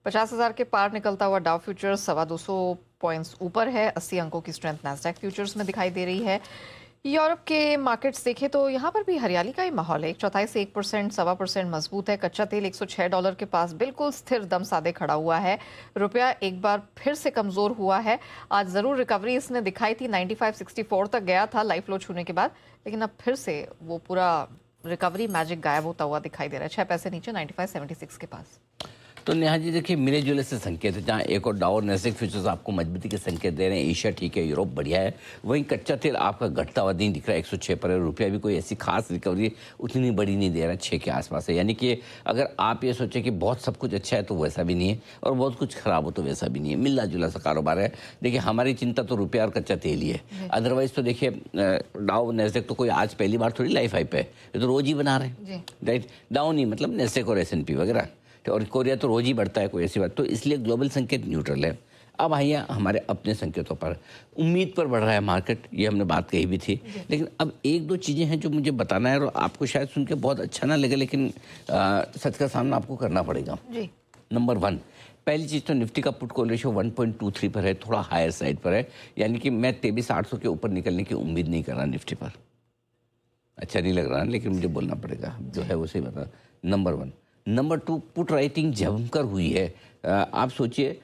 50,000 के पार निकलता हुआ डाउ फ्यूचर्स 225 पॉइंट्स ऊपर है। 80 अंकों की स्ट्रेंथ नैस्डैक फ्यूचर्स में दिखाई दे रही है। यूरोप के मार्केट्स देखें तो यहाँ पर भी हरियाली का ही माहौल है। 1/4 से 1%, 1.25% मजबूत है। कच्चा तेल $106 के पास बिल्कुल स्थिर दम साधे खड़ा हुआ है। रुपया एक बार फिर से कमजोर हुआ है। आज जरूर रिकवरी इसने दिखाई थी, 95.64 तक गया था लाइफ लो छूने के बाद, लेकिन अब फिर से वो पूरा रिकवरी मैजिक गायब होता हुआ दिखाई दे रहा है। 6 पैसे नीचे 95.76 के पास। तो नेहा जी देखिए, मिले जुले से संकेत है। जहाँ एक और डाउ और नैस्डैक फ्यूचर्स आपको मजबूती के संकेत दे रहे हैं। एशिया ठीक है, यूरोप बढ़िया है, वहीं कच्चा तेल आपका घटता हुआ नहीं दिख रहा है। 106 पर है। रुपया भी कोई ऐसी खास रिकवरी उतनी बड़ी नहीं दे रहा है, 6 के आसपास है। यानी कि अगर आप ये सोचें कि बहुत सब कुछ अच्छा है तो वैसा भी नहीं है, और बहुत कुछ खराब हो तो वैसा भी नहीं है। मिला जुला सा कारोबार है। देखिए, हमारी चिंता तो रुपया और कच्चा तेल ही है। अदरवाइज तो देखिए, डाउ नैस्डैक तो कोई आज पहली बार थोड़ी लाइफ हाई पे है, ये तो रोज ही बना रहे हैं, राइट। डाउन ही मतलब नैस्डैक और S&P वगैरह, और कोरिया तो रोज ही बढ़ता है, कोई ऐसी बात। तो इसलिए ग्लोबल संकेत न्यूट्रल है। अब आइए हमारे अपने संकेतों पर। उम्मीद पर बढ़ रहा है मार्केट, ये हमने बात कही भी थी, लेकिन अब एक दो चीज़ें हैं जो मुझे बताना है, और आपको शायद सुन के बहुत अच्छा ना लगे, लेकिन सच का सामना आपको करना पड़ेगा। नंबर 1, पहली चीज़ तो निफ्टी का पुट कॉल रेशियो 1.23 पर है, थोड़ा हायर साइड पर है। यानी कि मैं 23,800 के ऊपर निकलने की उम्मीद नहीं कर रहा निफ्टी पर। अच्छा नहीं लग रहा, लेकिन मुझे बोलना पड़ेगा, जो है वो सही बता। नंबर 1। नंबर 2, पुट राइटिंग जमकर हुई है। आप सोचिए,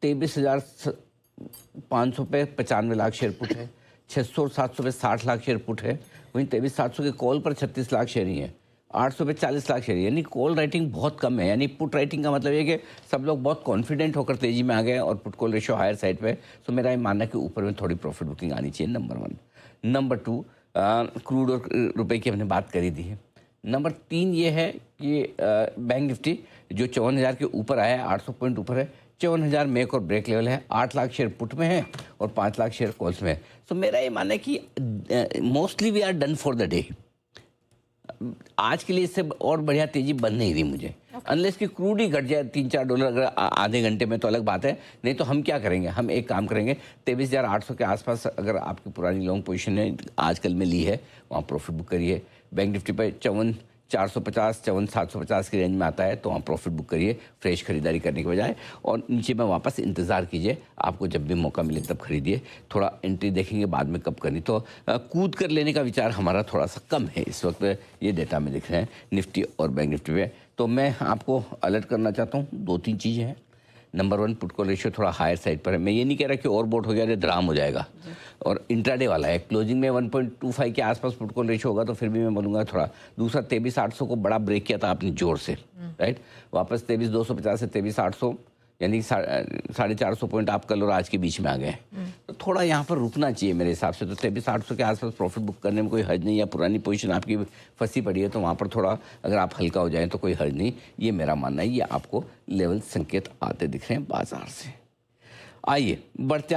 23,500 पे 95 लाख शेयर पुट है, 600 और 700 पे 60 लाख शेयर पुट है, वहीं 23,700 के कॉल पर 36 लाख शेयर ही है, 800 पे 40 लाख शेयर। यानी कॉल राइटिंग बहुत कम है। यानी पुट राइटिंग का मतलब ये कि सब लोग बहुत कॉन्फिडेंट होकर तेजी में आ गए और put call ratio higher side पे। तो मेरा ये मानना है कि ऊपर में थोड़ी प्रॉफिट बुकिंग आनी चाहिए। नंबर 1। नंबर 2, क्रूड और रुपए की हमने बात करी दी है। नंबर 3 ये है कि बैंक निफ्टी जो 54,000 के ऊपर आया है, 800 पॉइंट ऊपर है। 54,000 में एक और ब्रेक लेवल है। 8 लाख शेयर पुट में है और 5 लाख शेयर कॉल्स में है। तो मेरा ये मानना है कि mostly we are done for the day. आज के लिए इससे और बढ़िया तेजी बन नहीं रही मुझे, अनलेस कि क्रूड ही घट जाए $3-4 अगर आधे घंटे में, तो अलग बात है। नहीं तो हम क्या करेंगे, हम एक काम करेंगे, 23,800 के आसपास अगर आपकी पुरानी लॉन्ग पोजीशन है आजकल में ली है, वहाँ प्रॉफिट बुक करिए। बैंक निफ्टी पर 54,450, 54,750 की रेंज में आता है, तो वहाँ प्रॉफिट बुक करिए फ्रेश खरीदारी करने के बजाय, और नीचे में वापस इंतज़ार कीजिए। आपको जब भी मौका मिले तब खरीदिए। थोड़ा एंट्री देखेंगे बाद में कब करनी, तो कूद कर लेने का विचार हमारा थोड़ा सा कम है इस वक्त। ये डेटा में दिख रहे हैं निफ्टी और बैंक निफ्टी पे। तो मैं आपको अलर्ट करना चाहता हूँ, 2-3 चीज़ें हैं। नंबर 1, पुट कॉल रेशियो थोड़ा हायर साइड पर है। मैं ये नहीं कह रहा कि ओवरबॉट हो गया तो ड्राम हो जाएगा, और इंट्राडे वाला है। क्लोजिंग में 1.25 के आसपास पुट कॉल रेशियो होगा तो फिर भी मैं बोलूँगा थोड़ा। दूसरा, 23,800 को बड़ा ब्रेक किया था आपने जोर से, राइट। वापस 23,250 से 23,800, यानी 450 पॉइंट आप कल और आज के बीच में आ गए। तो थोड़ा यहाँ पर रुकना चाहिए मेरे हिसाब से। तो 23,800 के आसपास प्रॉफिट बुक करने में कोई हर्ज नहीं, या पुरानी पोजीशन आपकी फंसी पड़ी है तो वहाँ पर थोड़ा अगर आप हल्का हो जाएं तो कोई हर्ज नहीं। ये मेरा मानना है। ये आपको लेवल संकेत आते दिख रहे हैं बाजार से। आइए बढ़ते हैं।